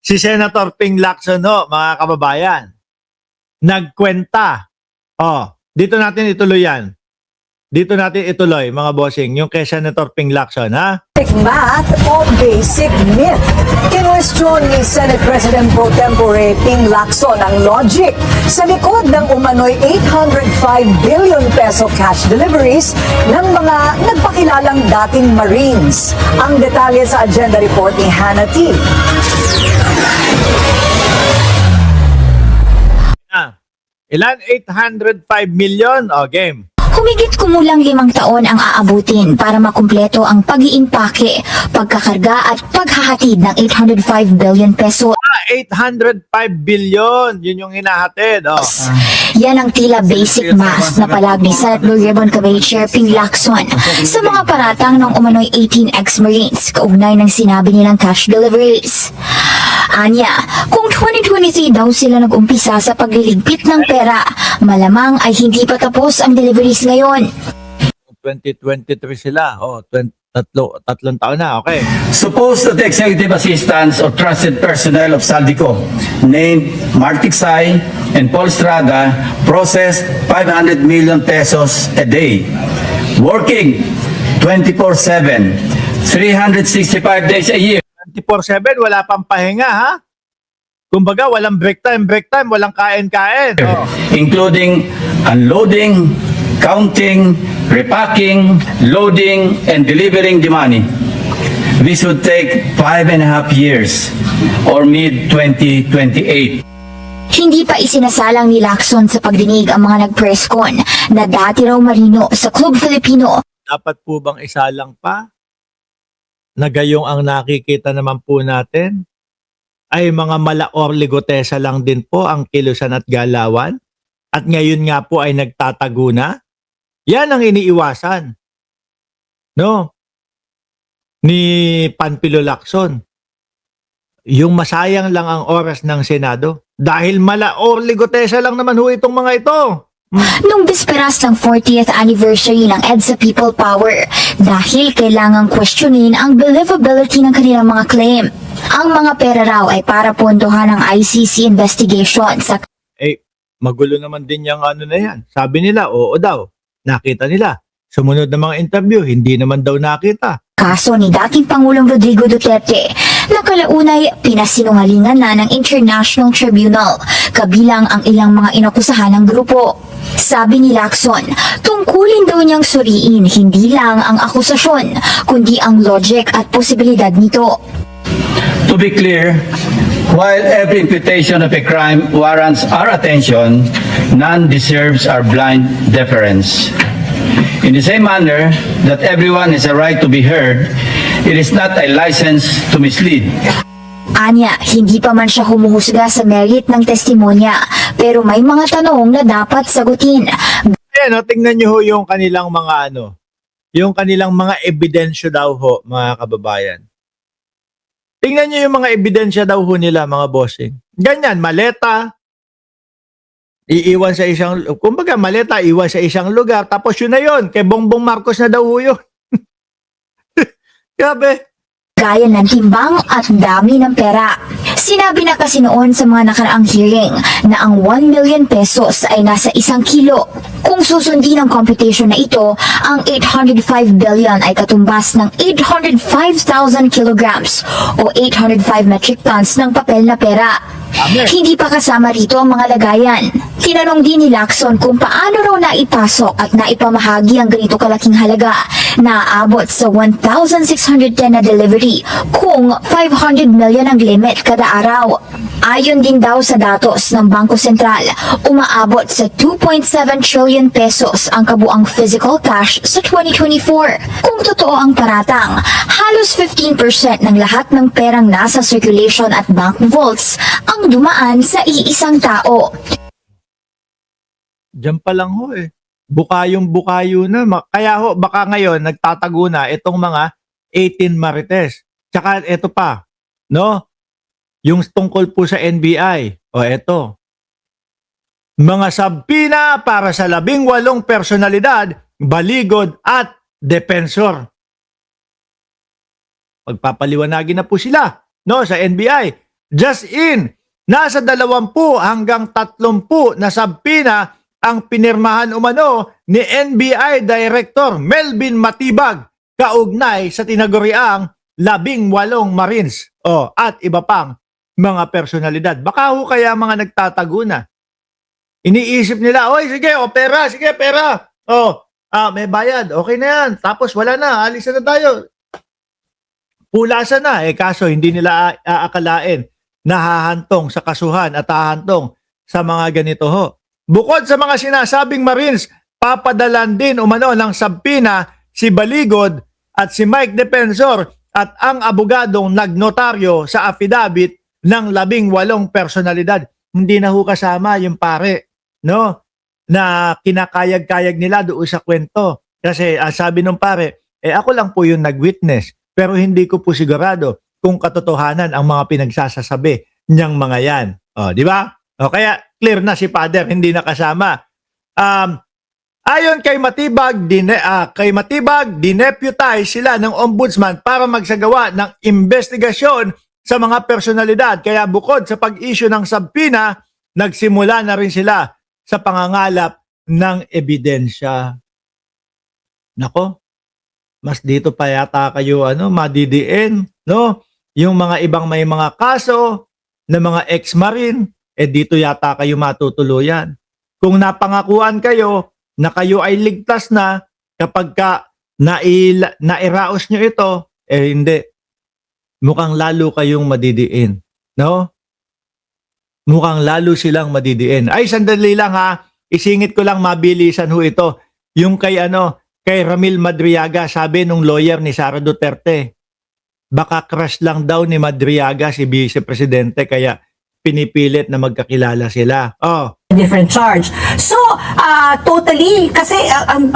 Si Senator Ping Lacson, no, mga kababayan, nagkwenta. Dito natin ituloy yan. Dito natin ituloy, mga bossing, yung kay Senator Ping Lacson, ha? Math o basic myth. Kinwestiyon ni Senate President Pro Tempore Ping Lacson ang logic sa likod ng umano'y 805 billion peso cash deliveries ng mga nagpakilalang dating Marines. Ang detalye sa agenda report ni Hannah T. Ilan? 805 million? Game. Humigit kumulang 5 taon ang aabutin para makumpleto ang pag-iimpake, pagkakarga at paghahatid ng 805 billion peso. 805 billion, yun yung hinahatid. Yan ang tila basic math na palag ni Senate Blue Ribbon Committee Chair Ping Lacson sa mga paratang ng umano'y 18 ex-Marines kaugnay ng sinabi nilang cash deliveries. Anya, kung 2023 daw sila nag-umpisa sa pagliligpit ng pera, malamang ay hindi pa tapos ang deliveries ngayon. 2023 sila. Tatlong taon na. Okay. Suppose that the executive assistants or trusted personnel of Saldico, named Mark Tiksay and Paul Estrada, processed 500 million pesos a day, working 24/7, 365 days a year. 24/7, wala pang pahinga, ha? Kumbaga, walang break time, walang kain-kain. Including unloading, counting, repacking, loading, and delivering the money. This would take 5.5 years or mid-2028. Hindi pa isinasalang ni Lacson sa pagdinig ang mga nag-presscon na dati raw marino sa Club Filipino. Dapat po bang isalang pa? Na gayong ang nakikita naman po natin ay mga malaor ligotesa lang din po ang kilusan at galawan at ngayon nga po ay nagtatago na. Yan ang iniiwasan, no, ni Panfilo Lacson. Yung masayang lang ang oras ng Senado dahil malaor ligotesa lang naman ho itong mga ito. Nung bisperas ng 40th anniversary ng EDSA People Power dahil kailangang questionin ang believability ng kanilang mga claim. Ang mga pera raw ay para puntuhan ng ICC investigation sa Magulo naman din yung ano na yan. Sabi nila, oo daw. Nakita nila. Sumunod na mga interview, hindi naman daw nakita. kaso ni dating Pangulong Rodrigo Duterte na kalaunay pinasinungalingan na ng International Tribunal kabilang ang ilang mga inakusahan ng grupo. Sabi ni Lacson, tungkulin daw niyang suriin hindi lang ang akusasyon, kundi ang logic at posibilidad nito. To be clear, while every imputation of a crime warrants our attention, none deserves our blind deference. In the same manner that everyone has a right to be heard, it is not a license to mislead. Anya, hindi pa man siya humuhusga sa merit ng testimonya, pero may mga tanong na dapat sagutin. Ayan, tingnan nyo ho yung kanilang mga yung kanilang mga ebidensya daw ho, mga kababayan. Tingnan nyo yung mga ebidensya daw ho nila, mga bossing. Ganyan, maleta, iiwan sa isang, kumbaga maleta, iwan sa isang lugar, tapos yun na yun, kay Bongbong Marcos na daw ho yun. Grabe. Gaya ng timbang at dami ng pera. Sinabi na kasi noon sa mga nakaraang hearing na ang 1 million pesos ay nasa 1 kilo. Kung susundin ang computation na ito, ang 805 billion ay katumbas ng 805,000 kilograms o 805 metric tons ng papel na pera. Hindi pa kasama rito ang mga lagayan. Tinanong din ni Lacson kung paano raw naipasok at naipamahagi ang ganito kalaking halaga na aabot sa 1,610 na delivery kung 500 million ang limit kada araw. Ayon din daw sa datos ng Bangko Sentral, umaabot sa 2.7 trillion pesos ang kabuang physical cash sa 2024. Kung totoo ang paratang, halos 15% ng lahat ng perang nasa circulation at bank vaults ang dumaan sa iisang tao. Diyan pa lang ho eh. Bukayong-bukayo na. Kaya ho, baka ngayon nagtatago na itong mga 18 marites. Tsaka ito pa, no? Yung tungkol po sa NBI. O eto. Mga sabpina para sa 18 personalidad, baligod at depensor. Pagpapaliwanagin na po sila, no, sa NBI. Just in, nasa 20 hanggang 30 na sabpina ang pinirmahan umano ni NBI Director Melvin Matibag kaugnay sa tinaguriang 18 Marines at iba pang mga personalidad. Baka ho kaya mga nagtatago na. Iniisip nila, oy sige, pera, sige, pera. May bayad, okay na yan. Tapos wala na, alis na tayo. Pulasan na, kaso hindi nila aakalain na hahantong sa kasuhan at hahantong sa mga ganito ho. Bukod sa mga sinasabing Marines, papadalan din umano ng sabpina si Baligod at si Mike Defensor at ang abogadong nagnotaryo sa affidavit ng 18 personalidad. Hindi na ho kasama yung pare, no? Na kinakayag-kayag nila doon sa kwento. Kasi sabi ng pare, ako lang po yung nag-witness, pero hindi ko po sigurado kung katotohanan ang mga pinagsasasabi niyang mga yan. Di ba? Kaya clear na si Father, hindi nakasama. Ayon kay Matibag, dineputize sila ng ombudsman para magsagawa ng investigasyon sa mga personalidad. Kaya bukod sa pag-issue ng sabpina, nagsimula na rin sila sa pangangalap ng ebidensya. Nako, mas dito pa yata kayo madidiin, no? Yung mga ibang may mga kaso na mga ex-marine, dito yata kayo matutuluyan. Kung napangakuan kayo na kayo ay ligtas na kapag nairaos nyo ito, hindi. Mukhang lalo kayong madidiin. No? Mukhang lalo silang madidiin. Ay, sandali lang ha. Isingit ko lang mabilisan ho ito. Yung kay Ramil Madriaga, sabi nung lawyer ni Sara Duterte, baka crush lang daw ni Madriaga si Vice Presidente kaya pinipilit na magkakilala sila. Different charge. So, totally, kasi ang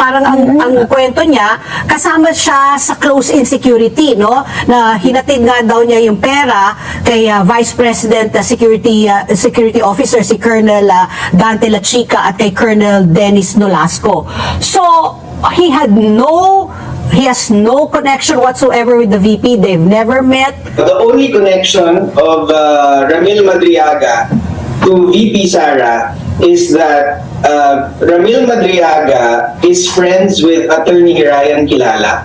kwento niya, kasama siya sa close insecurity, no? Na hinatid nga daw niya yung pera kay Vice President Security Officer si Colonel Dante La Chica at kay Colonel Dennis Nolasco. So, he has no connection whatsoever with the VP. They've never met. The only connection of Ramil Madriaga to VP Sara is that Ramil Madriaga is friends with Attorney Ryan Kilala.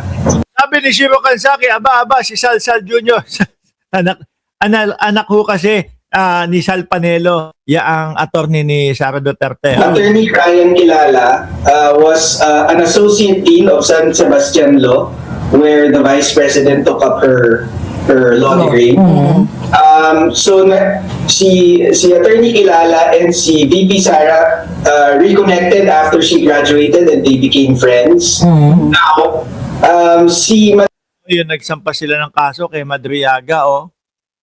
Sabi ni Shiro Kansaki, aba, si Salsal Jr. anak ho kasi ni Sal Panelo, ang attorney ni Sara Duterte. Attorney Ryan Kilala was an associate dean of San Sebastian Law, where the Vice President took up her law degree. So si Attorney Kilala and si VP Sara reconnected after she graduated and they became friends. Now, Yun, nagsampa sila ng kaso kay Madriaga,